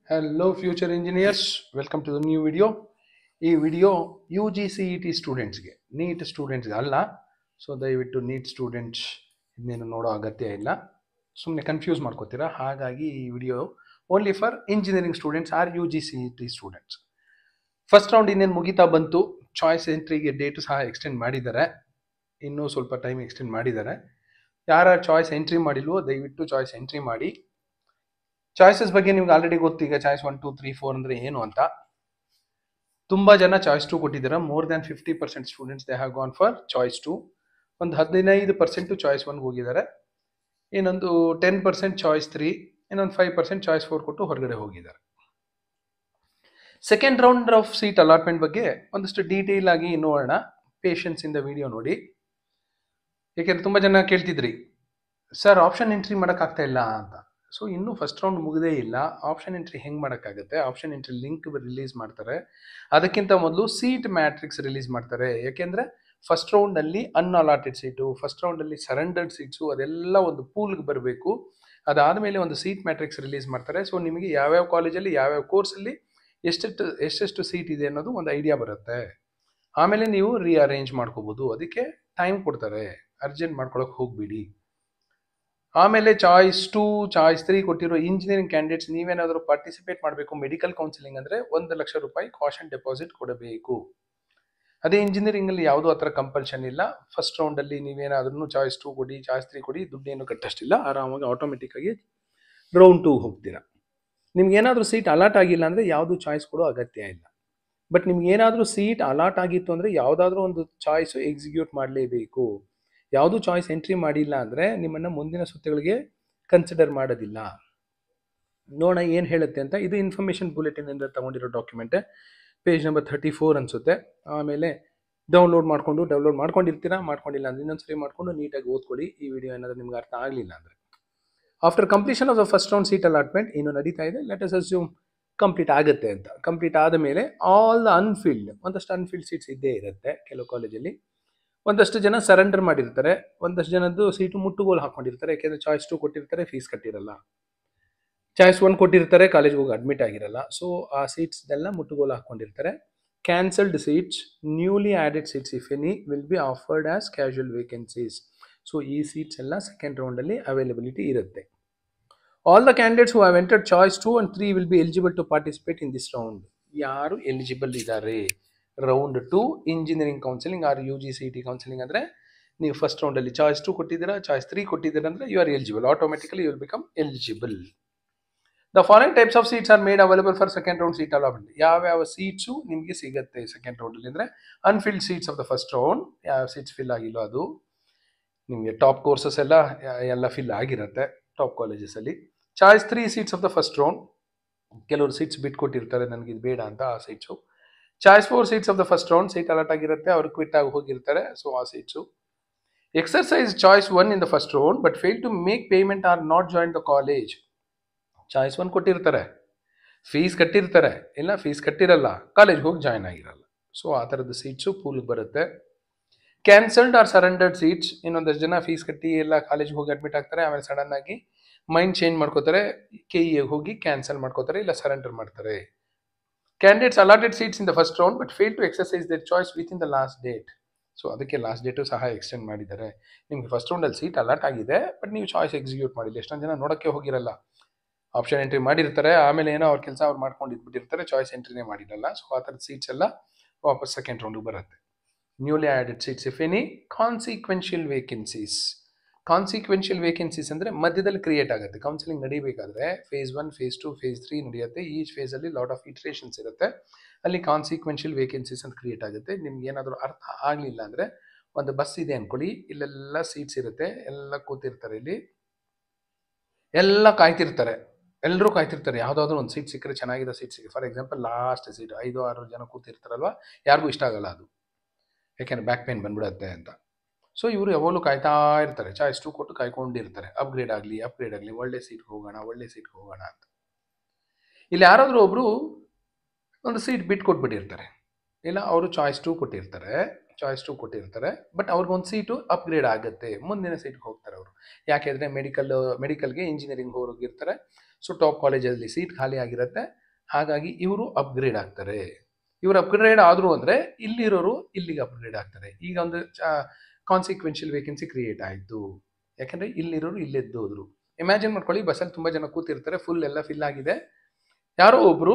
Hello future engineers, welcome to the new video. ಈ video you G C E T ಸ್ಟೂಡೆಂಟ್ಸ್ಗೆ neat ಸ್ಟೂಡೆಂಟ್ಸ್ಗೆ ಅಲ್ಲ. So ದಯವಿಟ್ಟು neat students ಇನ್ನೇನು ನೋಡೋ ಅಗತ್ಯ ಇಲ್ಲ, ಸುಮ್ಮನೆ ಕನ್ಫ್ಯೂಸ್ ಮಾಡ್ಕೋತೀರಾ. ಹಾಗಾಗಿ ಈ video only for engineering students R U G C E T students. First round ಇನ್ನೇನು ಮುಗಿತಾ ಬಂತು. ಚಾಯ್ಸ್ ಎಂಟ್ರಿಗೆ ಡೇಟು ಸಹ ಎಕ್ಸ್ಟೆಂಡ್ ಮಾಡಿದ್ದಾರೆ, ಇನ್ನೂ ಸ್ವಲ್ಪ ಟೈಮ್ ಎಕ್ಸ್ಟೆಂಡ್ ಮಾಡಿದ್ದಾರೆ. ಯಾರು ಚಾಯ್ಸ್ ಎಂಟ್ರಿ ಮಾಡಿಲ್ವೋ ದಯವಿಟ್ಟು ಚಾಯ್ಸ್ ಎಂಟ್ರಿ ಮಾಡಿ. ಚಾಯ್ಸಸ್ ಬಗ್ಗೆ ನಿಮ್ಗೆ ಆಲ್ರೆಡಿ ಗೊತ್ತು, ಈಗ ಚಾಯ್ಸ್ 1 2 3 4 ಅಂದರೆ ಏನು ಅಂತ. ತುಂಬ ಜನ ಚಾಯ್ಸ್ 2 ಕೊಟ್ಟಿದ್ದಾರೆ. More than 50% students they have gone for choice 2. ಒಂದು 15% ಚಾಯ್ಸ್ 1 ಹೋಗಿದ್ದಾರೆ, ಇನ್ನೊಂದು 10% ಚಾಯ್ಸ್ 3, ಇನ್ನೊಂದು 5% ಚಾಯ್ಸ್ 4 ಕೊಟ್ಟು ಹೊರಗಡೆ ಹೋಗಿದ್ದಾರೆ. Second round of seat allotment ಬಗ್ಗೆ ಒಂದಷ್ಟು ಡೀಟೇಲ್ ಆಗಿ ನೋಡೋಣ. ಪೇಷನ್ಸ್ ಇಂದ ವಿಡಿಯೋ ನೋಡಿ, ಏಕೆಂದ್ರೆ ತುಂಬ ಜನ ಕೇಳ್ತಿದ್ರಿ ಸರ್ ಆಪ್ಷನ್ ಎಂಟ್ರಿ ಮಾಡೋಕ್ಕಾಗ್ತಾ ಇಲ್ಲ ಅಂತ. ಸೊ ಇನ್ನೂ ಫಸ್ಟ್ ರೌಂಡ್ ಮುಗಿದೇ ಇಲ್ಲ, ಆಪ್ಷನ್ ಎಂಟ್ರಿ ಹೆಂಗೆ ಮಾಡೋಕ್ಕಾಗುತ್ತೆ? ಆಪ್ಷನ್ ಎಂಟ್ರಿ ಲಿಂಕ್ ರಿಲೀಸ್ ಮಾಡ್ತಾರೆ, ಅದಕ್ಕಿಂತ ಮೊದಲು ಸೀಟ್ ಮ್ಯಾಟ್ರಿಕ್ಸ್ ರಿಲೀಸ್ ಮಾಡ್ತಾರೆ. ಯಾಕೆಂದರೆ ಫಸ್ಟ್ ರೌಂಡಲ್ಲಿ ಅನ್ಅಲಾಟೆಡ್ ಸೀಟು, ಫಸ್ಟ್ ರೌಂಡಲ್ಲಿ ಸರೆಂಡರ್ಡ್ ಸೀಟ್ಸು, ಅದೆಲ್ಲ ಒಂದು ಪೂಲ್ಗೆ ಬರಬೇಕು. ಅದಾದಮೇಲೆ ಒಂದು ಸೀಟ್ ಮ್ಯಾಟ್ರಿಕ್ಸ್ ರಿಲೀಸ್ ಮಾಡ್ತಾರೆ. ಸೊ ನಿಮಗೆ ಯಾವ್ಯಾವ ಕಾಲೇಜಲ್ಲಿ ಯಾವ್ಯಾವ ಕೋರ್ಸಲ್ಲಿ ಎಷ್ಟೆಷ್ಟು ಸೀಟ್ ಇದೆ ಅನ್ನೋದು ಒಂದು ಐಡಿಯಾ ಬರುತ್ತೆ. ಆಮೇಲೆ ನೀವು ರೀಅರೇಂಜ್ ಮಾಡ್ಕೋಬೋದು, ಅದಕ್ಕೆ ಟೈಮ್ ಕೊಡ್ತಾರೆ, ಅರ್ಜೆಂಟ್ ಮಾಡ್ಕೊಳಕ್ಕೆ ಹೋಗ್ಬಿಡಿ. ಆಮೇಲೆ ಚಾಯ್ಸ್ 2 ಚಾಯ್ಸ್ 3 ಕೊಟ್ಟಿರೋ ಇಂಜಿನಿಯರಿಂಗ್ ಕ್ಯಾಂಡಿಡೇಟ್ಸ್ ನೀವೇನಾದರೂ ಪಾರ್ಟಿಸಿಪೇಟ್ ಮಾಡಬೇಕು ಮೆಡಿಕಲ್ ಕೌನ್ಸಿಲಿಂಗ್ ಅಂದರೆ 1 ಲಕ್ಷ ರೂಪಾಯಿ ಕಾಷನ್ ಡೆಪಾಸಿಟ್ ಕೊಡಬೇಕು. ಅದೇ ಇಂಜಿನಿಯರಿಂಗಲ್ಲಿ ಯಾವುದೂ ಆ ಥರ ಕಂಪಲ್ಷನ್ ಇಲ್ಲ. ಫಸ್ಟ್ ರೌಂಡಲ್ಲಿ ನೀವೇನಾದ್ರೂ ಚಾಯ್ಸ್ 2 ಕೊಡಿ, ಚಾಯ್ಸ್ 3 ಕೊಡಿ, ದುಡ್ಡೇನು ಕಟ್ಟಷ್ಟಿಲ್ಲ, ಆರಾಮಾಗಿ ಆಟೋಮೆಟಿಕ್ಕಾಗಿ ರೌಂಡ್ 2 ಹೋಗ್ತೀರಾ. ನಿಮ್ಗೆ ಏನಾದರೂ ಸೀಟ್ ಅಲಾಟ್ ಆಗಿಲ್ಲ ಅಂದರೆ ಯಾವುದು ಚಾಯ್ಸ್ ಕೊಡೋ ಅಗತ್ಯ ಇಲ್ಲ. ಬಟ್ ನಿಮ್ಗೆ ಏನಾದರೂ ಸೀಟ್ ಅಲಾಟ್ ಆಗಿತ್ತು ಅಂದರೆ ಯಾವುದಾದ್ರೂ ಒಂದು ಚಾಯ್ಸು ಎಕ್ಸಿಕ್ಯೂಟ್ ಮಾಡಲೇಬೇಕು. ಯಾವುದೂ ಚಾಯ್ಸ್ ಎಂಟ್ರಿ ಮಾಡಿಲ್ಲ ಅಂದರೆ ನಿಮ್ಮನ್ನು ಮುಂದಿನ ಸುತ್ತುಗಳಿಗೆ ಕನ್ಸಿಡರ್ ಮಾಡೋದಿಲ್ಲ. ನೋಡೋಣ ಏನು ಹೇಳುತ್ತೆ ಅಂತ. ಇದು ಇನ್ಫಾರ್ಮೇಷನ್ ಬುಲೆಟಿನಿಂದ ತಗೊಂಡಿರೋ ಡಾಕ್ಯುಮೆಂಟೇ, ಪೇಜ್ ನಂಬರ್ 34 ಅನಿಸುತ್ತೆ. ಆಮೇಲೆ ಡೌನ್ಲೋಡ್ ಮಾಡ್ಕೊಂಡಿರ್ತೀರಾ, ಮಾಡ್ಕೊಂಡಿಲ್ಲ ಅಂದರೆ ಇನ್ನೊಂದ್ಸರಿ ಮಾಡಿಕೊಂಡು ನೀಟಾಗಿ ಓದ್ಕೊಳ್ಳಿ. ಈ ವಿಡಿಯೋ ಏನಾದರೂ ನಿಮ್ಗೆ ಅರ್ಥ ಆಗಲಿಲ್ಲ ಅಂದರೆ. After completion of the first round seat allotment ಇನ್ನೂ ನಡೀತಾ ಇದೆ. ಲೆಟ್ ಅಸ್ ಅಸ್ಯೂಮ್ ಕಂಪ್ಲೀಟ್ ಆಗುತ್ತೆ ಅಂತ. ಕಂಪ್ಲೀಟ್ ಆದ ಮೇಲೆ ಆಲ್ ದ ಅನ್ಫಿಲ್ಡ್, ಒಂದಷ್ಟು ಅನ್ಫಿಲ್ಡ್ ಸೀಟ್ಸ್ ಇದ್ದೇ ಇರುತ್ತೆ ಕೆಲವು ಕಾಲೇಜಲ್ಲಿ. ಒಂದಷ್ಟು ಜನ ಸರೆಂಡರ್ ಮಾಡಿರ್ತಾರೆ, ಒಂದಷ್ಟು ಜನದ್ದು ಸೀಟು ಮುಟ್ಟುಗೋಲು ಹಾಕೊಂಡಿರ್ತಾರೆ. ಯಾಕೆಂದರೆ ಚಾಯ್ಸ್ 2 ಕೊಟ್ಟಿರ್ತಾರೆ, ಫೀಸ್ ಕಟ್ಟಿರಲ್ಲ. ಚಾಯ್ಸ್ 1 ಕೊಟ್ಟಿರ್ತಾರೆ, ಕಾಲೇಜ್ಗೆ ಹೋಗಿ ಅಡ್ಮಿಟ್ ಆಗಿರಲ್ಲ. ಸೊ ಆ ಸೀಟ್ಸ್ನೆಲ್ಲ ಮುಟ್ಟುಗೋಲು ಹಾಕೊಂಡಿರ್ತಾರೆ. Cancelled seats, newly added seats if any will be offered as casual vacancies. So ಈ ಸೀಟ್ಸ್ ಎಲ್ಲ ಸೆಕೆಂಡ್ ರೌಂಡಲ್ಲಿ ಅವೈಲಬಿಲಿಟಿ ಇರುತ್ತೆ. All the candidates who have entered choice 2 and 3 will be eligible to participate in this round. ಯಾರು eligible ಇದ್ದಾರೆ round 2 engineering counselling or U G C T counselling ಅಂದರೆ, ನೀವು first ರೌಂಡಲ್ಲಿ choice 2 ಕೊಟ್ಟಿದ್ದೀರಾ, choice 3 ಕೊಟ್ಟಿದ್ದೀರಾ ಅಂದರೆ you are eligible, automatically you will become eligible. The following types of seats are made available for second round seat allotment. ಯಾವ್ಯಾವ seats ನಿಮಗೆ ಸಿಗುತ್ತೆ second ರೌಂಡಲ್ಲಿ ಅಂದರೆ, unfilled seats of the first round, ಯಾವ seats fill ಆಗಿಲ್ಲೋ ಅದು. ನಿಮಗೆ top courses ಎಲ್ಲ ಫಿಲ್ ಆಗಿರುತ್ತೆ ಟಾಪ್ ಕಾಲೇಜಸಲ್ಲಿ. Choice 3 seats of the first round, ಕೆಲವರು ಸೀಟ್ಸ್ ಬಿಟ್ಕೊಟ್ಟಿರ್ತಾರೆ ನನಗೆ ಇದು ಬೇಡ ಅಂತ, ಆ seats. Choice 4 seats of the first round, seat allot ಆಗಿರುತ್ತೆ, ಅವರು ಕ್ವಿಟ್ ಆಗಿ ಹೋಗಿರ್ತಾರೆ, ಸೊ ಆ seats. Exercise choice 1 in the first round but fail to make payment or not join the college. Choice 1 ಕೊಟ್ಟಿರ್ತಾರೆ, ಫೀಸ್ ಕಟ್ಟಿರ್ತಾರೆ, ಇಲ್ಲ ಫೀಸ್ ಕಟ್ಟಿರಲ್ಲ, ಕಾಲೇಜ್ಗೆ ಹೋಗಿ join ಆಗಿರಲ್ಲ. ಸೊ ಆ ಥರದ ಸೀಟ್ಸು ಪೂಲ್ಗೆ ಬರುತ್ತೆ. ಕ್ಯಾನ್ಸಲ್ಡ್ ಆರ್ ಸರೆಂಡರ್ಡ್ ಸೀಟ್ಸ್, ಇನ್ನೊಂದಷ್ಟು ಜನ ಫೀಸ್ ಕಟ್ಟಿ ಎಲ್ಲ ಕಾಲೇಜ್ಗೆ ಹೋಗಿ ಅಡ್ಮಿಟ್ ಆಗ್ತಾರೆ, ಆಮೇಲೆ ಸಡನ್ ಆಗಿ ಮೈಂಡ್ ಚೇಂಜ್ ಮಾಡ್ಕೋತಾರೆ, KEಗೆ ಹೋಗಿ ಕ್ಯಾನ್ಸಲ್ ಮಾಡ್ಕೋತಾರೆ, ಇಲ್ಲ ಸರೆಂಡರ್ ಮಾಡ್ತಾರೆ. Candidates allotted seats in the first round but fail to exercise their choice within the last date. So ಅದಕ್ಕೆ ಲಾಸ್ಟ್ ಡೇಟು ಸಹ ಎಕ್ಸ್ಟೆಂಡ್ ಮಾಡಿದ್ದಾರೆ. ನಿಮಗೆ ಫಸ್ಟ್ ರೌಂಡಲ್ಲಿ ಸೀಟ್ ಅಲಾಟ್ ಆಗಿದೆ, ಬಟ್ ನೀವು ಚಾಯ್ಸ್ ಎಕ್ಸಿಕ್ಯೂಟ್ ಮಾಡಿಲ್ಲ. ಎಷ್ಟೊಂದು ಜನ ನೋಡೋಕ್ಕೆ ಹೋಗಿರಲ್ಲ, ಆಪ್ಷನ್ ಎಂಟ್ರಿ ಮಾಡಿರ್ತಾರೆ, ಆಮೇಲೆ ಏನೋ ಅವ್ರ ಕೆಲಸ ಅವ್ರು ಮಾಡ್ಕೊಂಡು ಇದ್ಬಿಟ್ಟಿರ್ತಾರೆ, ಚಾಯ್ಸ್ ಎಂಟ್ರಿನೇ ಮಾಡಿರಲ್ಲ. ಸೊ ಆ ಥರದ ಸೀಟ್ಸ್ ಎಲ್ಲ ವಾಪಸ್ ಸೆಕೆಂಡ್ ರೌಂಡಿಗೆ ಬರುತ್ತೆ. Newly added seats if any. Consequential vacancies. Consequential vacancies ಅಂದರೆ ಮಧ್ಯದಲ್ಲಿ ಕ್ರಿಯೇಟ್ ಆಗುತ್ತೆ. ಕೌನ್ಸಿಲಿಂಗ್ ನಡೀಬೇಕಾದ್ರೆ ಫೇಸ್ 1, ಫೇಸ್ 2, ಫೇಸ್ 3 ನಡೆಯುತ್ತೆ. ಈಚ್ ಫೇಸಲ್ಲಿ ಲಾಟ್ ಆಫ್ ಇಟ್ರೇಷನ್ಸ್ ಇರುತ್ತೆ. ಅಲ್ಲಿ ಕಾನ್ಸಿಕ್ವೆನ್ಷಿಯಲ್ ವೇಕೆನ್ಸೀಸ್ ಅಂತ ಕ್ರಿಯೇಟ್ ಆಗುತ್ತೆ. ನಿಮ್ಗೆ ಏನಾದರೂ ಅರ್ಥ ಆಗಲಿಲ್ಲ ಅಂದರೆ, ಒಂದು ಬಸ್ ಇದೆ ಅಂದ್ಕೊಳ್ಳಿ, ಇಲ್ಲೆಲ್ಲ ಸೀಟ್ಸ್ ಇರುತ್ತೆ, ಎಲ್ಲ ಕೂತಿರ್ತಾರೆ, ಇಲ್ಲಿ ಎಲ್ಲ ಕಾಯ್ತಿರ್ತಾರೆ, ಎಲ್ಲರೂ ಕಾಯ್ತಿರ್ತಾರೆ, ಯಾವುದಾದ್ರೂ ಒಂದು ಸೀಟ್ ಸಿಕ್ಕರೆ ಚೆನ್ನಾಗಿರೋ ಸೀಟ್ ಸಿಕ್ಕರೆ. ಫಾರ್ ಎಕ್ಸಾಂಪಲ್ ಲಾಸ್ಟ್ ಸೀಟ್ 5-6 ಜನ ಕೂತಿರ್ತಾರಲ್ವ, ಯಾರಿಗೂ ಇಷ್ಟ ಆಗಲ್ಲ ಅದು, ಯಾಕೆಂದರೆ ಬ್ಯಾಕ್ ಪೇನ್ ಬಂದ್ಬಿಡುತ್ತೆ ಅಂತ. ಸೊ ಇವರು ಯಾವಾಗಲೂ ಕಾಯ್ತಾ ಇರ್ತಾರೆ, ಚಾಯ್ಸ್ 2 ಕೊಟ್ಟು ಕಾಯ್ಕೊಂಡಿರ್ತಾರೆ, ಅಪ್ಗ್ರೇಡ್ ಆಗಲಿ ಒಳ್ಳೆ ಸೀಟ್ಗೆ ಹೋಗೋಣ ಅಂತ. ಇಲ್ಲಿ ಯಾರಾದರೂ ಒಬ್ಬರು ಒಂದು ಸೀಟ್ ಬಿಟ್ಟು ಕೊಟ್ಬಿಟ್ಟಿರ್ತಾರೆ, ಇಲ್ಲ ಅವರು ಚಾಯ್ಸ್ 2 ಕೊಟ್ಟಿರ್ತಾರೆ, ಚಾಯ್ಸ್ 2 ಕೊಟ್ಟಿರ್ತಾರೆ, ಬಟ್ ಅವ್ರಿಗೊಂದು ಸೀಟು ಅಪ್ಗ್ರೇಡ್ ಆಗುತ್ತೆ, ಮುಂದಿನ ಸೀಟ್ಗೆ ಹೋಗ್ತಾರೆ ಅವರು. ಯಾಕೆಂದರೆ ಮೆಡಿಕಲ್ಗೆ ಇಂಜಿನಿಯರಿಂಗ್ ಹೋಗಿರ್ತಾರೆ, ಸೊ ಟಾಪ್ ಕಾಲೇಜಲ್ಲಿ ಸೀಟ್ ಖಾಲಿ ಆಗಿರುತ್ತೆ, ಹಾಗಾಗಿ ಇವರು ಅಪ್ಗ್ರೇಡ್ ಆಗ್ತಾರೆ. ಇವರು ಅಪ್ಗ್ರೇಡ್ ಆದರು ಅಂದರೆ ಇಲ್ಲಿರೋರು ಇಲ್ಲಿಗೆ ಅಪ್ಗ್ರೇಡ್ ಆಗ್ತಾರೆ. ಈಗ ಒಂದು ಕಾನ್ಸಿಕ್ವೆನ್ಷಿಯಲ್ ವೇಕೆನ್ಸಿ ಕ್ರಿಯೇಟ್ ಆಯಿತು, ಯಾಕೆಂದರೆ ಇಲ್ಲಿರೋರು ಇಲ್ಲೆದ್ದು ಹೋದ್ರು. ಇಮ್ಯಾಜಿನ್ ಮಾಡ್ಕೊಳ್ಳಿ, ಬಸ್ಸಲ್ಲಿ ತುಂಬ ಜನ ಕೂತಿರ್ತಾರೆ, ಫುಲ್ ಎಲ್ಲ ಫಿಲ್ ಆಗಿದೆ, ಯಾರೋ ಒಬ್ಬರು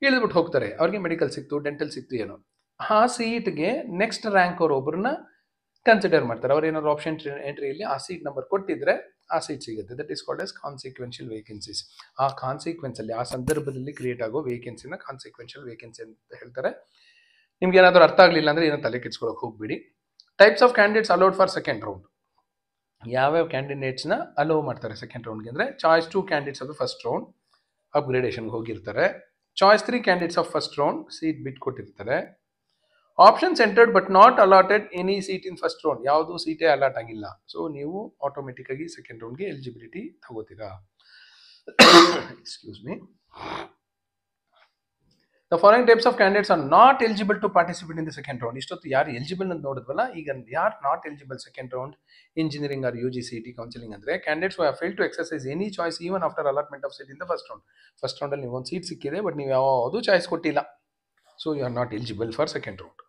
ಇಳಿದ್ಬಿಟ್ಟು ಹೋಗ್ತಾರೆ, ಅವ್ರಿಗೆ ಮೆಡಿಕಲ್ ಸಿಕ್ತು, ಡೆಂಟಲ್ ಸಿಕ್ತು, ಏನೋ ಆ ಸೀಟ್ಗೆ ನೆಕ್ಸ್ಟ್ ರ್ಯಾಂಕ್ ಅವರು ಒಬ್ಬರನ್ನ ಕನ್ಸಿಡರ್ ಮಾಡ್ತಾರೆ. ಅವ್ರು ಏನಾದ್ರು ಆಪ್ಷನ್ ಎಂಟ್ರಿಯಲ್ಲಿ ಆ ಸೀಟ್ ನಂಬರ್ ಕೊಟ್ಟಿದ್ರೆ ಆ ಸೀಟ್ ಸಿಗುತ್ತೆ. That is called as consequential vacancies. ಆ ಕಾನ್ಸಿಕ್ವೆನ್ಸಲ್ಲಿ, ಆ ಸಂದರ್ಭದಲ್ಲಿ ಕ್ರಿಯೇಟ್ ಆಗೋ ವೇಕೆನ್ಸಿನ ಕಾನ್ಸಿಕ್ವೆನ್ಷಿಯಲ್ ವೇಕೆನ್ಸಿ ಅಂತ ಹೇಳ್ತಾರೆ. ನಿಮ್ಗೆ ಏನಾದರೂ ಅರ್ಥ ಆಗಲಿಲ್ಲ ಅಂದರೆ ಏನೋ ತಲೆ ಕೆಡ್ಸ್ಕೊಳಕ್ಕೆ ಹೋಗ್ಬಿಡಿ. Types of candidates allowed for second round. ಯಾವ್ಯಾವ ಕ್ಯಾಂಡಿಡೇಟ್ಸ್ನ ಅಲೋ ಮಾಡ್ತಾರೆ ಸೆಕೆಂಡ್ ರೌಂಡ್ಗೆ ಅಂದರೆ, choice 2 candidates of first round ಅಪ್ಗ್ರೇಡೇಷನ್ಗೆ ಹೋಗಿರ್ತಾರೆ. Choice 3 candidates of first round seat ಬಿಟ್ಕೊಟ್ಟಿರ್ತಾರೆ. Options entered but not allotted any seat in first round. ಯಾವುದು ಸೀಟೇ ಅಲಾಟ್ ಆಗಿಲ್ಲ, ಸೊ ನೀವು ಆಟೋಮೆಟಿಕ್ ಆಗಿ ಸೆಕೆಂಡ್ ರೌಂಡ್ಗೆ ಎಲಿಜಿಬಿಲಿಟಿ ತಗೋತೀರಾ. Excuse me. The following types of candidates are not eligible to participate in the second round. ಇಷ್ಟೊತ್ತು ಯಾರು eligible ಅಂತ ನೋಡಿದ್ವಲ್ಲ, ಈಗ ಯಾರು not eligible second round engineering or UG CET counselling ಅಂದರೆ, candidates who have failed to exercise any choice even after allotment of seat in the first round. First ರೌಂಡಲ್ಲಿ ನೀವು ಒಂದು ಸೀಟ್ ಸಿಕ್ಕಿದೆ, ಬಟ್ ನೀವು ಯಾವುದು ಚಾಯ್ಸ್ ಕೊಟ್ಟಿಲ್ಲ, so you are not eligible for second round.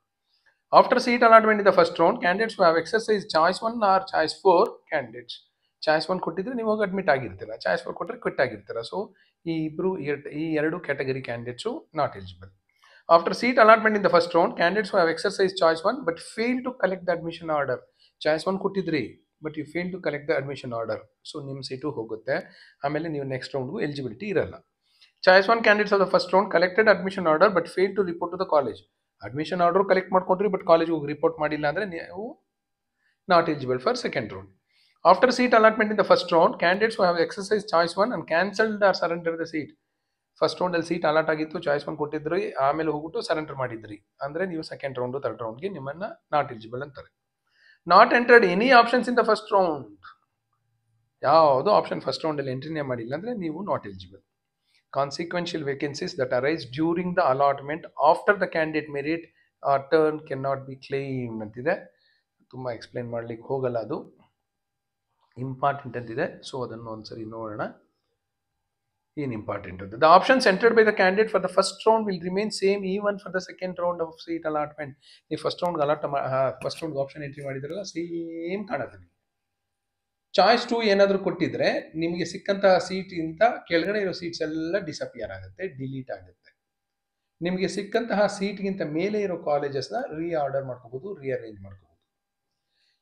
After seat allotment in the first round, candidates who have exercise choice 1 or choice 4 candidates. Choice 1 ಕೊಟ್ಟಿದ್ರೆ ನೀವು ಹೋಗಿ ಅಡ್ಮಿಟ್ ಆಗಿರ್ತೀರ, ಚಾಯ್ಸ್ 4 ಕೊಟ್ಟರೆ ಕ್ವಿಟ್ ಆಗಿರ್ತೀರ. ಸೊ ಈ ಎರಡು category candidates not eligible. After seat allotment in the first round, candidates who have exercised choice 1 but failed to collect the admission order. Choice 1 ಕೊಟ್ಟಿದ್ರಿ, but you fail to collect the admission order, so ನಿಮ್ಮ seat ಹೋಗುತ್ತೆ, ಆಮೇಲೆ ನೀವು next ರೌಂಡ್ಗೂ eligibility ಇರಲ್ಲ. Choice 1 candidates of the first round collected admission order but fail to report to the college. Admission order collect ಮಾಡ್ಕೊಂಡ್ರಿ, but ಕಾಲೇಜ್ಗೆ ಹೋಗಿ report ಮಾಡಿಲ್ಲ ಅಂದರೆ ನೀವು not eligible for second round. After seat allotment in the first round, candidates who have exercised choice 1 and cancelled or surrendered the seat. First ರೌಂಡಲ್ಲಿ seat allot ಆಗಿತ್ತು, choice 1 ಕೊಟ್ಟಿದ್ರಿ, ಆಮೇಲೆ ಹೋಗ್ಬಿಟ್ಟು ಸರೆಂಡರ್ ಮಾಡಿದ್ರಿ ಅಂದರೆ ನೀವು ಸೆಕೆಂಡ್ ರೌಂಡು ಥರ್ಡ್ ರೌಂಡ್ಗೆ ನಿಮ್ಮನ್ನು ನಾಟ್ ಎಲಿಜಿಬಲ್ ಅಂತಾರೆ. Not entered any options in the first round. ಯಾವುದು ಆಪ್ಷನ್ ಫಸ್ಟ್ ರೌಂಡಲ್ಲಿ ಎಂಟ್ರಿನೇ ಮಾಡಿಲ್ಲ ಅಂದರೆ ನೀವು not eligible. Consequential vacancies that arise during the allotment after the candidate merit or turn can not be claim ಅಂತಿದೆ. ತುಂಬ explain ಮಾಡ್ಲಿಕ್ಕೆ ಹೋಗಲ್ಲ, ಅದು ಇಂಪಾರ್ಟೆಂಟ್ ಅಂತಿದೆ, ಸೊ ಅದನ್ನು ಒಂದ್ಸರಿ ನೋಡೋಣ. ಏನು ಇಂಪಾರ್ಟೆಂಟ್ ಅಂತ. The options entered by the candidate for the first round will remain same even for the second round of seat allotment. ನೀವು ಫಸ್ಟ್ ರೌಂಡ್ ಆಪ್ಷನ್ ಎಂಟ್ರಿ ಮಾಡಿದ್ರಲ್ಲ, ಸೇಮ್ ಕಾಣುತ್ತೆ. ಚಾಯ್ಸ್ 2 ಏನಾದರೂ ಕೊಟ್ಟಿದ್ರೆ ನಿಮಗೆ ಸಿಕ್ಕಂತಹ ಸೀಟಿಂತ ಕೆಳಗಡೆ ಇರೋ ಸೀಟ್ಸ್ ಎಲ್ಲ ಡಿಸಪಿಯರ್ ಆಗುತ್ತೆ, ಡಿಲೀಟ್ ಆಗುತ್ತೆ. ನಿಮಗೆ ಸಿಕ್ಕಂತಹ ಸೀಟ್ಗಿಂತ ಮೇಲೆ ಇರೋ ಕಾಲೇಜಸ್ನ ರೀಆರ್ಡರ್ ಮಾಡ್ಕೋಬಹುದು, ರೀಅರೇಂಜ್ ಮಾಡ್ಕೋಬಹುದು.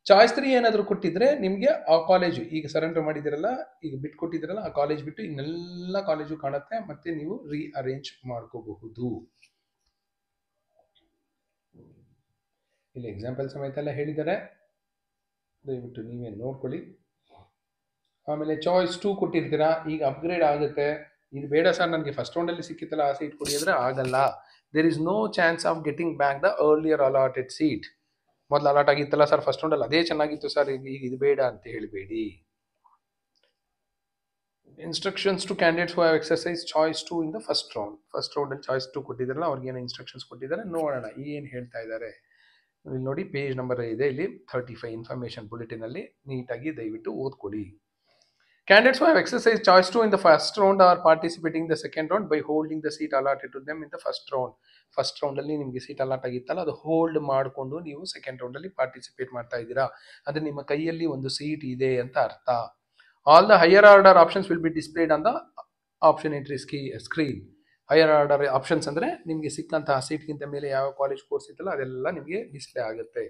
ಚಾಯ್ಸ್ 3 ಏನಾದರೂ ಕೊಟ್ಟಿದ್ರೆ ನಿಮಗೆ ಆ ಕಾಲೇಜು ಈಗ ಸರೆಂಡರ್ ಮಾಡಿದಿರಲ್ಲ, ಈಗ ಬಿಟ್ಟು ಕೊಟ್ಟಿದ್ದೀರಲ್ಲ, ಆ ಕಾಲೇಜ್ ಬಿಟ್ಟು ಇನ್ನೆಲ್ಲ ಕಾಲೇಜು ಕಾಣುತ್ತೆ, ಮತ್ತೆ ನೀವು ರೀಅರೇಂಜ್ ಮಾಡ್ಕೋಬಹುದು. ಇಲ್ಲಿ ಎಕ್ಸಾಂಪಲ್ ಸಮೇತ ಎಲ್ಲ ಹೇಳಿದ್ದಾರೆ, ದಯವಿಟ್ಟು ನೀವೇ ನೋಡ್ಕೊಳ್ಳಿ. ಆಮೇಲೆ ಚಾಯ್ಸ್ 2 ಕೊಟ್ಟಿರ್ತೀರಾ, ಈಗ ಅಪ್ಗ್ರೇಡ್ ಆಗುತ್ತೆ, ಇದು ಬೇಡ ಸರ್ ನನಗೆ ಫಸ್ಟ್ ರೌಂಡಲ್ಲಿ ಸಿಕ್ಕಿತ್ತಲ್ಲ ಆ ಸೀಟ್ ಕೊಡಿ ಅಂದರೆ ಆಗಲ್ಲ. There is no chance of getting back the earlier allotted seat. ಮೊದಲು ಅಲಾಟ್ ಆಗಿತ್ತಲ್ಲ ಸರ್ ಫಸ್ಟ್ ರೌಂಡಲ್ಲಿ, ಅದೇ ಚೆನ್ನಾಗಿತ್ತು ಸರ್, ಈಗ ಇದು ಬೇಡ ಅಂತ ಹೇಳಬೇಡಿ. Instructions to candidates who have exercise choice 2 in the first round. First ರೌಂಡಲ್ಲಿ ಚಾಯ್ಸ್ 2 ಕೊಟ್ಟಿದ್ದಾರಲ್ಲ, ಅವ್ರಿಗೆ ಏನು ಇನ್ಸ್ಟ್ರಕ್ಷನ್ಸ್ ಕೊಟ್ಟಿದ್ದಾರೆ ನೋಡೋಣ, ಏನು ಹೇಳ್ತಾ ಇದ್ದಾರೆ. ಇಲ್ಲಿ ನೋಡಿ, ಪೇಜ್ ನಂಬರ್ ಇದೆ ಇಲ್ಲಿ 35 ಇನ್ಫಾರ್ಮೇಷನ್ ಬುಲೆಟಿನಲ್ಲಿ, ನೀಟಾಗಿ ದಯವಿಟ್ಟು ಓದ್ಕೊಳ್ಳಿ. Candidates who have exercised choice 2 in the first round are participating in the second round by holding the seat allotted to them in the first round. First ರೌಂಡಲ್ಲಿ ನಿಮಗೆ ಸೀಟ್ ಅಲಾಟ್ ಆಗಿತ್ತಲ್ಲ, ಅದು hold ಮಾಡಿಕೊಂಡು ನೀವು second ರೌಂಡಲ್ಲಿ participate ಮಾಡ್ತಾ ಇದ್ದೀರಾ, ಅಂದರೆ ನಿಮ್ಮ ಕೈಯಲ್ಲಿ ಒಂದು ಸೀಟ್ ಇದೆ ಅಂತ ಅರ್ಥ. All the higher order options will be displayed on the option entry screen. Higher order options ಅಂದರೆ ನಿಮಗೆ ಸಿಕ್ಕಂತಹ ಸೀಟ್ಗಿಂತ ಮೇಲೆ ಯಾವ ಕಾಲೇಜ್ ಕೋರ್ಸ್ ಇತ್ತಲ್ಲ ಅದೆಲ್ಲ ನಿಮಗೆ ಡಿಸ್ಪ್ಲೇ ಆಗುತ್ತೆ.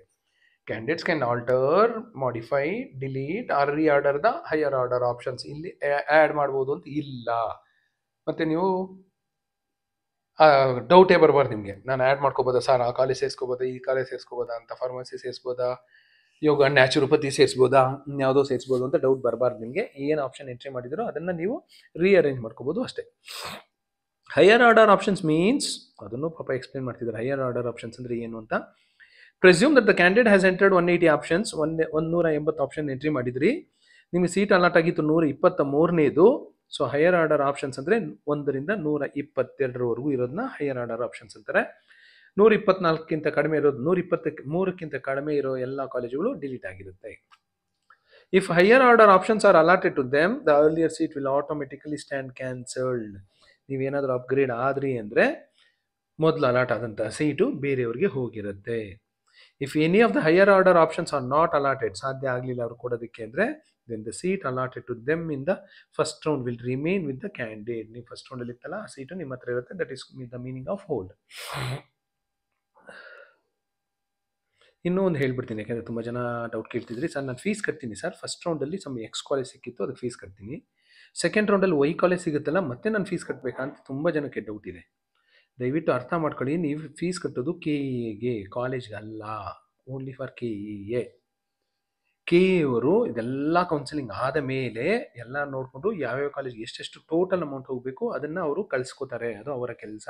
Candidates can alter, modify, delete or reorder the higher order options. ಇಲ್ಲಿ ಆ್ಯಡ್ ಮಾಡ್ಬೋದು ಅಂತ ಇಲ್ಲ. ಮತ್ತು ನೀವು ಡೌಟೇ ಬರಬಾರ್ದು ನಿಮಗೆ, ನಾನು ಆ್ಯಡ್ ಮಾಡ್ಕೋಬೋದಾ ಸರ್, ಆ ಕಾಲೇಜ್ ಸೇರಿಸ್ಕೋಬೋದಾ, ಈ ಕಾಲೇಜ್ ಸೇರಿಸ್ಕೋಬೋದಾ ಅಂತ, ಫಾರ್ಮಸಿ ಸೇರಿಸ್ಬೋದಾ, ಯೋಗ ನ್ಯಾಚುರೋಪತಿ ಸೇರಿಸ್ಬೋದಾ, ಯಾವುದೋ ಸೇರಿಸ್ಬೋದು ಅಂತ ಡೌಟ್ ಬರಬಾರ್ದು ನಿಮಗೆ. ಏನು ಆಪ್ಷನ್ ಎಂಟ್ರಿ ಮಾಡಿದಿರೋ ಅದನ್ನು ನೀವು ರೀಅರೇಂಜ್ ಮಾಡ್ಕೋಬೋದು ಅಷ್ಟೇ. ಹೈಯರ್ ಆರ್ಡರ್ ಆಪ್ಷನ್ಸ್ ಮೀನ್ಸ್, ಅದನ್ನು ಪಾಪ ಎಕ್ಸ್ಪ್ಲೇನ್ ಮಾಡ್ತಿದ್ದಾರೆ, ಹೈಯರ್ ಆರ್ಡರ್ ಆಪ್ಷನ್ಸ್ ಅಂದರೆ ಏನು ಅಂತ. Presume that the candidate has entered 180 options, 180 option entry ಮಾಡಿದ್ರಿ, ನಿಮಗೆ ಸೀಟ್ ಅಲಾಟ್ ಆಗಿತ್ತು 123ನೇದು. ಸೊ ಹೈಯರ್ ಆರ್ಡರ್ ಆಪ್ಷನ್ಸ್ ಅಂದರೆ 1ರಿಂದ 122ವರೆಗೂ ಇರೋದನ್ನ ಹೈಯರ್ ಆರ್ಡರ್ ಆಪ್ಷನ್ಸ್ ಅಂತಾರೆ. 124ಕ್ಕಿಂತ ಕಡಿಮೆ ಇರೋದು 123ಕ್ಕಿಂತ ಕಡಿಮೆ ಇರೋ ಎಲ್ಲ ಕಾಲೇಜುಗಳು ಡಿಲೀಟ್ ಆಗಿರುತ್ತೆ. If higher order options are allotted to them, the earlier seat will automatically stand cancelled. ನೀವೇನಾದರೂ ಅಪ್ಗ್ರೇಡ್ ಆದ್ರಿ ಅಂದರೆ ಮೊದಲು ಅಲಾಟ್ ಆದಂತಹ ಸೀಟು ಬೇರೆಯವ್ರಿಗೆ ಹೋಗಿರುತ್ತೆ. If any of the higher order options are not allotted, ಸಾಧ್ಯ ಆಗಲಿಲ್ಲ ಅವ್ರು ಕೊಡೋದಕ್ಕೆ ಅಂದರೆ, then the seat allotted to them in the first round will remain with the candidate. ನೀವು ಫಸ್ಟ್ ರೌಂಡಲ್ಲಿ ಇತ್ತಲ್ಲ ಆ ಸೀಟು ನಿಮ್ಮ ಹತ್ರ ಇರುತ್ತೆ. That is the meaning of hold. ಇನ್ನೂ ಒಂದು ಹೇಳ್ಬಿಡ್ತೀನಿ, ಯಾಕೆಂದರೆ ತುಂಬ ಜನ ಡೌಟ್ ಕೇಳ್ತಿದ್ರಿ, ಸರ್ ನಾನು fees ಕಟ್ತೀನಿ sir, first ರೌಂಡಲ್ಲಿ ex college ಸಿಕ್ಕಿತ್ತು ಅದಕ್ಕೆ ಫೀಸ್ ಕಟ್ತೀನಿ, ಸೆಕೆಂಡ್ ರೌಂಡಲ್ಲಿ ವೈ ಕಾಲೇಜ್ ಸಿಗುತ್ತಲ್ಲ ಮತ್ತೆ ನಾನು ಫೀಸ್ ಕಟ್ಟಬೇಕಾ ಅಂತ ತುಂಬ ಜನಕ್ಕೆ ಡೌಟ್ ಇದೆ. ದಯವಿಟ್ಟು ಅರ್ಥ ಮಾಡ್ಕೊಳ್ಳಿ, ನೀವು ಫೀಸ್ ಕಟ್ಟೋದು KEAಗೆ, ಕಾಲೇಜ್ಗೆ ಅಲ್ಲ, ಓನ್ಲಿ ಫಾರ್ KEA. KEA ಅವರು ಇದೆಲ್ಲ ಕೌನ್ಸಿಲಿಂಗ್ ಆದ ಮೇಲೆ ಎಲ್ಲ ನೋಡಿಕೊಂಡು ಯಾವ್ಯಾವ ಕಾಲೇಜ್ಗೆ ಎಷ್ಟೆಷ್ಟು ಟೋಟಲ್ ಅಮೌಂಟ್ ಹೋಗಬೇಕು ಅದನ್ನು ಅವರು ಕಳಿಸ್ಕೋತಾರೆ. ಅದು ಅವರ ಕೆಲಸ.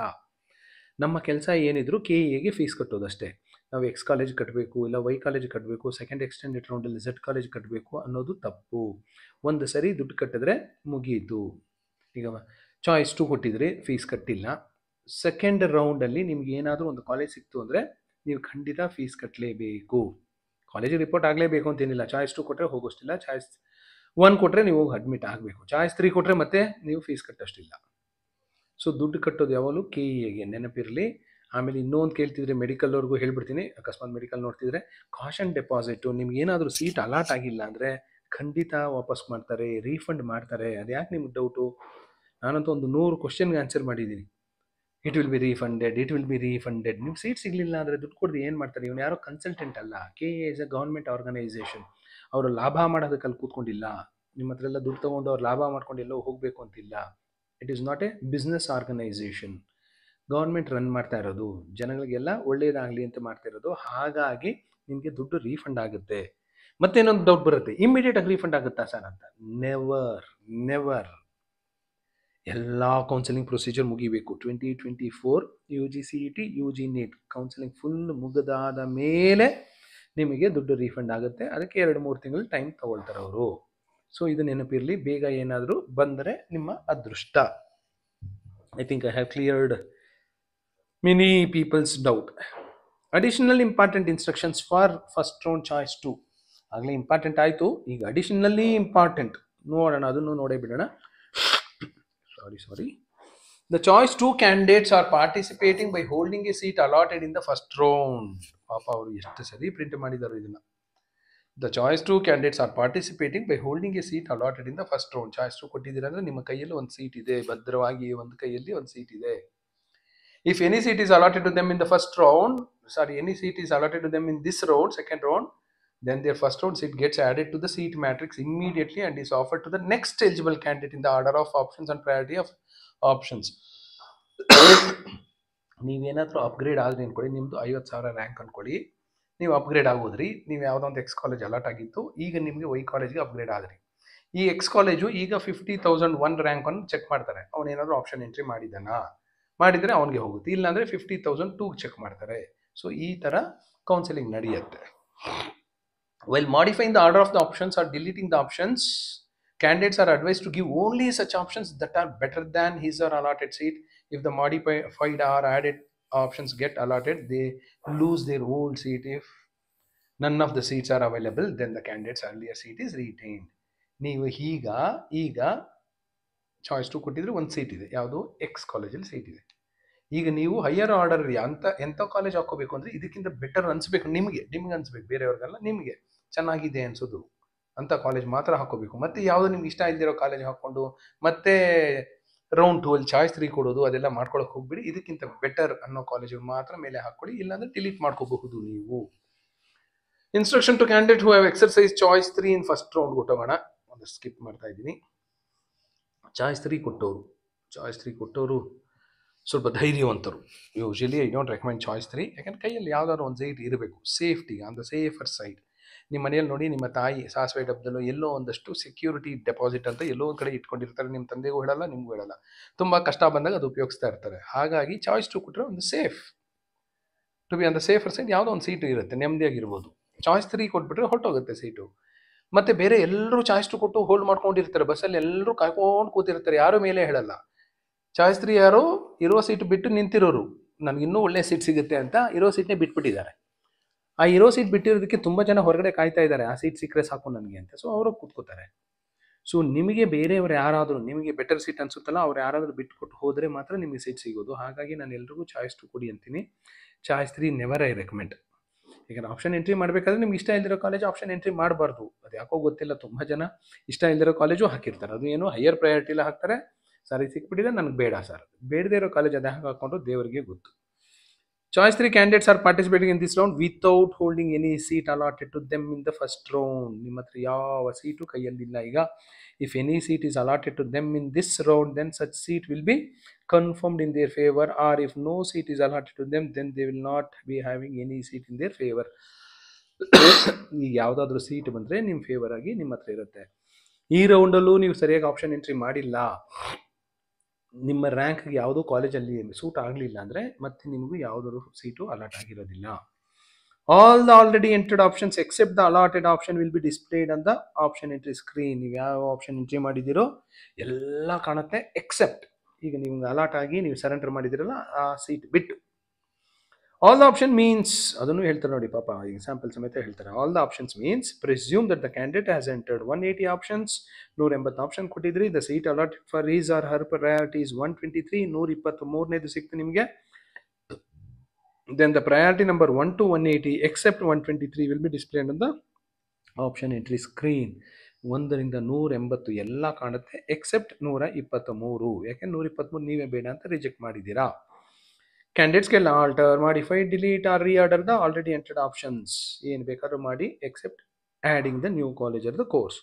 ನಮ್ಮ ಕೆಲಸ ಏನಿದ್ರು KEAಗೆ ಫೀಸ್ ಕಟ್ಟೋದಷ್ಟೇ. ನಾವು ಎಕ್ಸ್ ಕಾಲೇಜ್ ಕಟ್ಟಬೇಕು, ಇಲ್ಲ ವೈ ಕಾಲೇಜ್ ಕಟ್ಟಬೇಕು, ಸೆಕೆಂಡ್ ಎಕ್ಸ್ಟೆಂಡೆಡ್ ರೌಂಡಲ್ಲಿ Z ಕಾಲೇಜ್ ಕಟ್ಟಬೇಕು ಅನ್ನೋದು ತಪ್ಪು. ಒಂದು ಸರಿ ದುಡ್ಡು ಕಟ್ಟಿದ್ರೆ ಮುಗೀತು. ಈಗ ಚಾಯ್ಸ್ 2 ಕೊಟ್ಟಿದ್ರೆ ಫೀಸ್ ಕಟ್ಟಿಲ್ಲ, ಸೆಕೆಂಡ್ ರೌಂಡಲ್ಲಿ ನಿಮ್ಗೆ ಏನಾದರೂ ಒಂದು ಕಾಲೇಜ್ ಸಿಕ್ತು ಅಂದರೆ ನೀವು ಖಂಡಿತ ಫೀಸ್ ಕಟ್ಟಲೇಬೇಕು. ಕಾಲೇಜಿಗೆ ರಿಪೋರ್ಟ್ ಆಗಲೇಬೇಕು ಅಂತೇನಿಲ್ಲ. ಚಾಯ್ಸ್ 2 ಕೊಟ್ಟರೆ ಹೋಗೋಷ್ಟಿಲ್ಲ, ಚಾಯ್ಸ್ 1 ಕೊಟ್ಟರೆ ನೀವು ಹೋಗಿ ಅಡ್ಮಿಟ್ ಆಗಬೇಕು, ಚಾಯ್ಸ್ 3 ಕೊಟ್ಟರೆ ಮತ್ತೆ ನೀವು ಫೀಸ್ ಕಟ್ಟೋಷ್ಟಿಲ್ಲ. ಸೊ ದುಡ್ಡು ಕಟ್ಟೋದು ಯಾವಾಗಲೂ KEAಗೆ, ನೆನಪಿರಲಿ. ಆಮೇಲೆ ಇನ್ನೊಂದು ಕೇಳ್ತಿದ್ರೆ ಮೆಡಿಕಲ್ವರೆಗೂ ಹೇಳ್ಬಿಡ್ತೀನಿ, ಅಕಸ್ಮಾತ್ ಮೆಡಿಕಲ್ ನೋಡ್ತಿದ್ರೆ, ಕಾಷನ್ ಡೆಪಾಸಿಟು ನಿಮ್ಗೆ ಏನಾದರೂ ಸೀಟ್ ಅಲಾಟ್ ಆಗಿಲ್ಲ ಅಂದರೆ ಖಂಡಿತ ವಾಪಸ್ ಮಾಡ್ತಾರೆ, ರೀಫಂಡ್ ಮಾಡ್ತಾರೆ. ಅದು ಯಾಕೆ ನಿಮ್ಗೆ ಡೌಟು? ನಾನಂತೂ ಒಂದು 100 ಕ್ವಶನ್ಗೆ ಆನ್ಸರ್ ಮಾಡಿದ್ದೀನಿ. It will be refunded, it will be refunded. ನಿಮ್ಗೆ ಸೀಟ್ ಸಿಗಲಿಲ್ಲ ಅಂದರೆ ದುಡ್ಡು ಕೊಡೋದು ಏನು ಮಾಡ್ತಾರೆ? ಇವನು ಯಾರೋ ಕನ್ಸಲ್ಟೆಂಟ್ ಅಲ್ಲ. KEA is a government organisation. ಅವರು ಲಾಭ ಮಾಡೋದಕ್ಕಲ್ಲಿ ಕೂತ್ಕೊಂಡಿಲ್ಲ. ನಿಮ್ಮ ಹತ್ರ ಎಲ್ಲ ದುಡ್ಡು ತೊಗೊಂಡು ಅವ್ರು ಲಾಭ ಮಾಡ್ಕೊಂಡು ಎಲ್ಲೋ ಹೋಗಬೇಕು ಅಂತಿಲ್ಲ. It is not a business organisation. Government run ಮಾಡ್ತಾ ಇರೋದು, ಜನಗಳಿಗೆಲ್ಲ ಒಳ್ಳೇದಾಗಲಿ ಅಂತ ಮಾಡ್ತಾ ಇರೋದು. ಹಾಗಾಗಿ ನಿಮಗೆ ದುಡ್ಡು ರೀಫಂಡ್ ಆಗುತ್ತೆ. ಮತ್ತೇನೊಂದು ಡೌಟ್ ಬರುತ್ತೆ, ಇಮ್ಮಿಡಿಯೇಟಾಗಿ ರೀಫಂಡ್ ಆಗುತ್ತಾ ಸರ್ ಅಂತ. Never never. ಎಲ್ಲ ಕೌನ್ಸಿಲಿಂಗ್ ಪ್ರೊಸೀಜರ್ ಮುಗಿಬೇಕು. 2024 UG CET UG NEET counselling full ಮುಗಿದಾದ ಮೇಲೆ ನಿಮಗೆ ದುಡ್ಡು ರೀಫಂಡ್ ಆಗುತ್ತೆ. ಅದಕ್ಕೆ 2-3 ತಿಂಗಳು ಟೈಮ್ ತಗೊಳ್ತಾರೆ ಅವರು. ಸೊ ಇದು ನೆನಪಿರಲಿ. ಬೇಗ ಏನಾದರೂ ಬಂದರೆ ನಿಮ್ಮ ಅದೃಷ್ಟ. I think I have cleared many people's doubt. Additional important instructions for first round choice 2. ಆಗಲೇ ಇಂಪಾರ್ಟೆಂಟ್ ಆಯಿತು, ಈಗ ಅಡಿಷನಲಿ ಇಂಪಾರ್ಟೆಂಟ್ ನೋಡೋಣ, ಅದನ್ನು ನೋಡೇ ಬಿಡೋಣ. ಸಾರಿ. The choice 2 candidates are participating by holding a seat allotted in the first round. ಪಾಪ ಅವರು ಎಷ್ಟು ಸರಿ ಪ್ರಿಂಟ್ ಮಾಡಿದ್ದಾರೆ ಇದನ್ನ. The choice 2 candidates are participating by holding a seat allotted in the first round. Choice 2 ಕೊಟ್ಟಿದ್ದೀರಾ ಅಂದರೆ ನಿಮ್ಮ ಕೈಯಲ್ಲಿ ಒಂದು ಸೀಟ್ ಇದೆ, ಭದ್ರವಾಗಿ ಒಂದು ಕೈಯಲ್ಲಿ ಒಂದು ಸೀಟ್ ಇದೆ. If any seat is allotted to them in the first round, any seat is allotted to them in this round, second round, then their first round seat gets added to the seat matrix immediately and is offered to the next eligible candidate in the order of options and priority of options. ನೀವೇನಾದರೂ upgrade ಆದ್ರಿ ಅನ್ಕೊಳ್ಳಿ, ನಿಮ್ಮದು 50,000 rank ಅನ್ಕೊಳ್ಳಿ, ನೀವು upgrade ಆಗೋದ್ರಿ, ನೀವು ಯಾವುದೋ ಒಂದು ex college allot ಆಗಿತ್ತು, ಈಗ ನಿಮಗೆ ವೈ ಕಾಲೇಜ್ಗೆ ಅಪ್ಗ್ರೇಡ್ ಆದ್ರಿ. ಈ ಎಕ್ಸ್ ಕಾಲೇಜು ಈಗ 50,001 ರ್ಯಾಂಕನ್ನು ಚೆಕ್ ಮಾಡ್ತಾರೆ. ಅವನೇನಾದರೂ ಆಪ್ಷನ್ ಎಂಟ್ರಿ ಮಾಡಿದರೆ ಅವನಿಗೆ ಹೋಗುತ್ತೆ, ಇಲ್ಲಾಂದರೆ 50,002 ಚೆಕ್ ಮಾಡ್ತಾರೆ. ಸೊ ಈ ಥರ ಕೌನ್ಸಿಲಿಂಗ್ ನಡೆಯುತ್ತೆ. While modifying the order of the options or deleting the options, candidates are advised to give only such options that are better than his or allotted seat. If the modified or added options get allotted, they lose their old seat. If none of the seats are available, then the candidate's earlier seat is retained. ನೀವು ಈಗ choice 2 ಕೊಟ್ಟಿದ್ರೆ ಒಂದು seat ಇದೆ, ಯಾವುದು X ಕಾಲೇಜಲ್ಲಿ seat ಇದೆ. ಈಗ ನೀವು ಹೈಯರ್ ಆರ್ಡರ್ ಎಂಥ ಕಾಲೇಜ್ ಹಾಕೋಬೇಕು ಅಂದರೆ ಇದಕ್ಕಿಂತ ಬೆಟರ್ ಅನಿಸ್ಬೇಕು, ನಿಮಗೆ ಅನಿಸ್ಬೇಕು, ಬೇರೆಯವ್ರಿಗೆಲ್ಲ ನಿಮಗೆ ಚೆನ್ನಾಗಿದೆ ಅನಿಸೋದು ಅಂಥ ಕಾಲೇಜ್ ಮಾತ್ರ ಹಾಕೋಬೇಕು. ಮತ್ತೆ ಯಾವುದು ನಿಮ್ಗೆ ಇಷ್ಟ ಇಲ್ದಿರೋ ಕಾಲೇಜ್ ಹಾಕ್ಕೊಂಡು ಮತ್ತೆ ರೌಂಡ್ 2 ಅಲ್ಲಿ ಚಾಯ್ಸ್ 3 ಕೊಡೋದು ಅದೆಲ್ಲ ಮಾಡ್ಕೊಳಕ್ಕೆ ಹೋಗ್ಬಿಡಿ. ಇದಕ್ಕಿಂತ ಬೆಟರ್ ಅನ್ನೋ ಕಾಲೇಜಿಗೆ ಮಾತ್ರ ಮೇಲೆ ಹಾಕ್ಕೊಳ್ಳಿ, ಇಲ್ಲಾಂದರೆ ಡಿಲೀಟ್ ಮಾಡ್ಕೋಬಹುದು ನೀವು. Instruction to candidate who have exercise choice 3 in first round ಕೊಟ್ಟೋಗೋಣ. ಒಂದು ಸ್ಕಿಪ್ ಮಾಡ್ತಾ ಇದ್ದೀನಿ. ಚಾಯ್ಸ್ 3 ಕೊಟ್ಟವರು ಸ್ವಲ್ಪ ಧೈರ್ಯವಂತರು. Usually I don't recommend choice 3, ಯಾಕಂದ್ರೆ ಕೈಯಲ್ಲಿ ಯಾವ್ದಾದ್ರು ಒಂದು ಸೈಟ್ ಇರಬೇಕು, safety on the safer side. ನಿಮ್ಮ ಮನೆಯಲ್ಲಿ ನೋಡಿ, ನಿಮ್ಮ ತಾಯಿ ಸಾಸಿವೆ ಡಬ್ಬದಲ್ಲೋ ಎಲ್ಲೋ ಒಂದಷ್ಟು ಸೆಕ್ಯೂರಿಟಿ ಡೆಪಾಸಿಟ್ ಅಂತ ಎಲ್ಲೋ ಒಂದು ಕಡೆ ಇಟ್ಕೊಂಡಿರ್ತಾರೆ. ನಿಮ್ಮ ತಂದೆಗೂ ಹೇಳಲ್ಲ, ನಿಮಗೂ ಹೇಳಲ್ಲ. ತುಂಬ ಕಷ್ಟ ಬಂದಾಗ ಅದು ಉಪಯೋಗಿಸ್ತಾ ಇರ್ತಾರೆ. ಹಾಗಾಗಿ ಚಾಯ್ಸ್ 2 ಕೊಟ್ಟರೆ ಒಂದು safe, to be on the safer side ಯಾವುದೋ ಒಂದು ಸೀಟು ಇರುತ್ತೆ, ನೆಮ್ಮದಿಯಾಗಿರ್ಬೋದು. ಚಾಯ್ಸ್ 3 ಕೊಟ್ಬಿಟ್ರೆ ಹೊರಟೋಗುತ್ತೆ ಸೀಟು. ಮತ್ತೆ ಬೇರೆ ಎಲ್ಲರೂ ಚಾಯ್ಸ್ 2 ಕೊಟ್ಟು ಹೋಲ್ಡ್ ಮಾಡ್ಕೊಂಡಿರ್ತಾರೆ, ಬಸ್ಸಲ್ಲಿ ಎಲ್ಲರೂ ಕಾಯ್ಕೊಂಡು ಕೂತಿರ್ತಾರೆ, ಯಾರು ಮೇಲೆ ಹೇಳಲ್ಲ. ಚಾಯ್ಸ್ 3 ಯಾರು ಇರುವ ಸೀಟು ಬಿಟ್ಟು ನಿಂತಿರೋರು, ನನಗಿನ್ನೂ ಒಳ್ಳೆ ಸೀಟ್ ಸಿಗುತ್ತೆ ಅಂತ ಇರೋ ಸೀಟ್ನೇ ಬಿಟ್ಬಿಟ್ಟಿದ್ದಾರೆ. ಆ ಇರೋ ಸೀಟ್ ಬಿಟ್ಟಿರೋದಕ್ಕೆ ತುಂಬ ಜನ ಹೊರಗಡೆ ಕಾಯ್ತಾ ಇದ್ದಾರೆ, ಆ ಸೀಟ್ ಸಿಕ್ಕರೆ ಸಾಕು ನನಗೆ ಅಂತ. ಸೊ ಅವರು ಕೂತ್ಕೋತಾರೆ. ಸೊ ನಿಮಗೆ ಬೇರೆಯವರು ಯಾರಾದರೂ ನಿಮಗೆ ಬೆಟರ್ ಸೀಟ್ ಅನ್ಸುತ್ತಲ್ಲ, ಅವ್ರು ಯಾರಾದರೂ ಬಿಟ್ಕೊಟ್ಟು ಹೋದರೆ ಮಾತ್ರ ನಿಮಗೆ ಸೀಟ್ ಸಿಗೋದು. ಹಾಗಾಗಿ ನಾನು ಎಲ್ರಿಗೂ ಚಾಯ್ಸ್ 2 ಕೊಡಿ ಅಂತೀನಿ. Choice 3 never I recommend. ಈಗ ಆಪ್ಷನ್ ಎಂಟ್ರಿ ಮಾಡಬೇಕಾದ್ರೆ ನಿಮ್ಗೆ ಇಷ್ಟ ಇಲ್ದಿರೋ ಕಾಲೇಜ್ ಆಪ್ಷನ್ ಎಂಟ್ರಿ ಮಾಡಬಾರ್ದು. ಅದು ಯಾಕೋ ಗೊತ್ತಿಲ್ಲ, ತುಂಬ ಜನ ಇಷ್ಟ ಇಲ್ದಿರೋ ಕಾಲೇಜು ಹಾಕಿರ್ತಾರೆ. ಅದು ಏನು ಹೈಯರ್ ಪ್ರಯಾರಿಟಿಲ್ಲ ಹಾಕ್ತಾರೆ. ಸರಿ ಸಿಕ್ಬಿಟ್ಟಿದೆ ನನಗೆ ಬೇಡ ಸರ್, ಬೇಡದೇ ಇರೋ ಕಾಲೇಜ್ ಅದು ಹ್ಯಾಂಗೆ ಹಾಕೊಂಡು ದೇವರಿಗೆ ಗೊತ್ತು. Choice 3 candidates are participating in this round without holding any seat allotted to them in the first round. ನಿಮ್ಮ ಹತ್ರ ಯಾವ ಸೀಟು ಕೈಯಲ್ಲಿಲ್ಲ ಈಗ. If any seat is allotted to them in this round, then such seat will be confirmed in their favor, or if no seat is allotted to them, then they will not be having any seat in their favor. ಈಗ ಯಾವುದಾದ್ರೂ seat ಬಂದರೆ ನಿಮ್ಮ favour ಆಗಿ ನಿಮ್ಮ ಹತ್ರ ಇರುತ್ತೆ. ಈ ರೌಂಡಲ್ಲೂ ನೀವು ಸರಿಯಾಗಿ ಆಪ್ಷನ್ ಎಂಟ್ರಿ ಮಾಡಿಲ್ಲ, ನಿಮ್ಮ ರ್ಯಾಂಕ್ಗೆ ಯಾವುದೋ ಕಾಲೇಜಲ್ಲಿ ಸೂಟ್ ಆಗಲಿಲ್ಲ ಅಂದರೆ ಮತ್ತೆ ನಿಮಗೂ ಯಾವುದಾದ್ರು ಸೀಟು ಅಲಾಟ್ ಆಗಿರೋದಿಲ್ಲ. All the already entered options except the allotted option will be displayed on the option entry screen. ನೀವು ಯಾವ ಆಪ್ಷನ್ ಎಂಟ್ರಿ ಮಾಡಿದ್ದೀರೋ ಎಲ್ಲ ಕಾಣುತ್ತೆ ಎಕ್ಸೆಪ್ಟ್ ಈಗ ನಿಮ್ಗೆ ಅಲಾಟ್ ಆಗಿ ನೀವು ಸರೆಂಡರ್ ಮಾಡಿದಿರಲ್ಲ ಆ ಸೀಟ್ ಬಿಟ್ಟು. ಆಲ್ ದ ಆಪ್ಷನ್ ಮೀನ್ಸ್, ಅದನ್ನು ಹೇಳ್ತಾರೆ ನೋಡಿ ಪಾಪ, ಎಕ್ಸಾಂಪಲ್ ಸಮೇತ ಹೇಳ್ತಾರೆ. All the options means presume that the candidate has entered 180 options. 180 option ಕೊಟ್ಟಿದ್ರಿ. The seat allotted for his or her priority is 123. 123ನೇದು ಸಿಕ್ತು ನಿಮಗೆ. Then the priority number 1 to 180 except 123 will be displayed on the option entry screen. 1ರಿಂದ 180 ಎಲ್ಲ ಕಾಣುತ್ತೆ accept 123. ಯಾಕೆ 123 ನೀವೇ ಬೇಡ ಅಂತ ರಿಜೆಕ್ಟ್ ಮಾಡಿದ್ದೀರಾ. Candidates can alter, modify, delete or reorder the already entered options. ಏನು ಬೇಕಾದ್ರೂ ಮಾಡಿ except adding the new college or the course.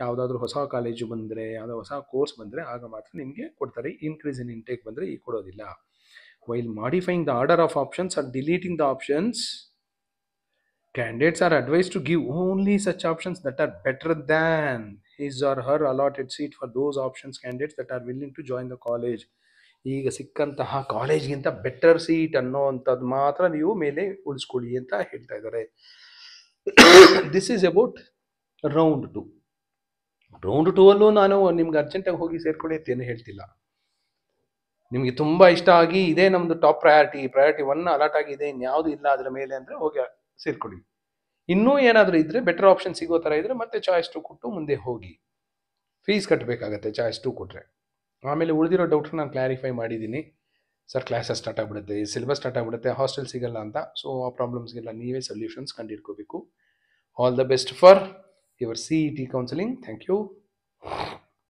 ಯಾವುದಾದ್ರೂ ಹೊಸ ಕಾಲೇಜು ಬಂದರೆ, ಯಾವುದೋ ಹೊಸ ಕೋರ್ಸ್ ಬಂದರೆ ಆಗ ಮಾತ್ರ ನಿಮಗೆ ಕೊಡ್ತಾರೆ. ಇನ್ಕ್ರೀಸ್ ಇನ್ ಇಂಟೇಕ್ ಬಂದರೆ ಈಗ ಕೊಡೋದಿಲ್ಲ. While modifying the order of options are deleting the options, candidates are advised to give only such options that are better than his or her allotted seat for those options candidates that are willing to join the college. ಈಗ ಸಿಕ್ಕಂತಹ ಕಾಲೇಜ್ಗಿಂತ better seat ಅನ್ನೋವಂಥದ್ದು ಮಾತ್ರ ನೀವು ಮೇಲೆ ಉಳಿಸ್ಕೊಳ್ಳಿ ಅಂತ ಹೇಳ್ತಾ ಇದ್ದಾರೆ. This is about round 2. Round 2 ಅಲ್ಲೂ ನಾನು ನಿಮ್ಗೆ ಅರ್ಜೆಂಟಾಗಿ ಹೋಗಿ ಸೇರ್ಕೊಳ್ಳಿ ಅಂತ ಏನು ಹೇಳ್ತಿಲ್ಲ. ನಿಮಗೆ ತುಂಬ ಇಷ್ಟ ಆಗಿ ಇದೇ ನಮ್ಮದು ಟಾಪ್ ಪ್ರಯಾರಿಟಿ 1 ಅಲಾಟ್ ಆಗಿದೆ, ಇನ್ಯಾವುದು ಇಲ್ಲ ಅದರ ಮೇಲೆ ಅಂದರೆ ಹೋಗಿ ಸೇರ್ಕೊಳ್ಳಿ. ಇನ್ನೂ ಏನಾದರೂ ಇದ್ದರೆ ಬೆಟರ್ ಆಪ್ಷನ್ ಸಿಗೋ ಥರ ಇದ್ದರೆ ಮತ್ತೆ ಚಾಯ್ಸ್ 2 ಕೊಟ್ಟು ಮುಂದೆ ಹೋಗಿ. ಫೀಸ್ ಕಟ್ಟಬೇಕಾಗತ್ತೆ ಚಾಯ್ಸ್ 2 ಕೊಟ್ಟರೆ. ಆಮೇಲೆ ಉಳಿದಿರೋ ಡೌಟ್ರ್ ನಾನು ಕ್ಲಾರಿಫೈ ಮಾಡಿದ್ದೀನಿ. ಸರ್ ಕ್ಲಾಸಸ್ ಸ್ಟಾರ್ಟ್ ಆಗಿಬಿಡುತ್ತೆ, ಸಿಲೆಬಸ್ ಸ್ಟಾರ್ಟ್ ಆಗಿಬಿಡುತ್ತೆ, ಹಾಸ್ಟೆಲ್ ಸಿಗಲ್ಲ ಅಂತ. ಸೊ ಆ ಪ್ರಾಬ್ಲಮ್ಸ್ಗೆಲ್ಲ ನೀವೇ ಸೊಲ್ಯೂಷನ್ಸ್ ಕಂಡುಹಿಡ್ಕೋಬೇಕು. All the best for your CET counselling. Thank you.